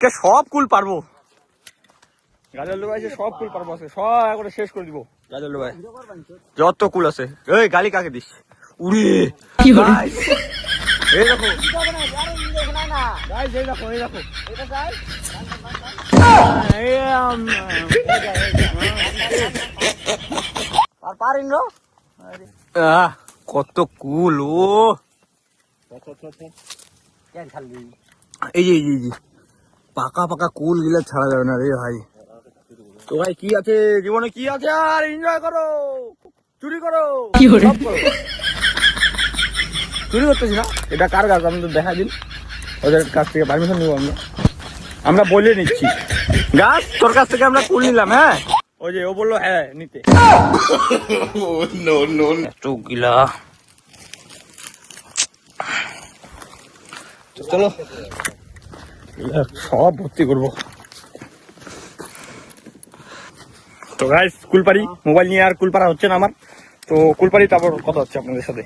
সব কুল পারবো, গাজল ভাই সব কুল পারবো, আছে সব একবারে শেষ করে দিব গাজল ভাই, যত কুল আছে। এই গালি কাকে দিস? উড়ে এই দেখো, এই দেখো, এই দেখো কত কুল। ও এই যে পাকা পাকা কুল গিলা ছাড়া যাবে না রে ভাই। তো ভাই কি আছে জীবনে, কি আছে আর? এনজয় করো, চুরি করো, সব করো। চুরি করতেছি না, এটা কার গাছ আমাদের দেখা দিন, ওদের কাছ থেকে পারমিশন নিবো আমরা বলে নিচ্ছি। গাছ তোর কাছ থেকে আমরা কুল নিলাম, হ্যাঁ ওই যে ও বললো হ্যাঁ নিতে। গিলা চলো সব ভর্তি করবো। তো গাইস কুলপাড়ি মোবাইল নিয়ে আর কুলপাড়া হচ্ছে না আমার, তো কুলপাড়ি তারপর কথা হচ্ছে আপনাদের সাথে।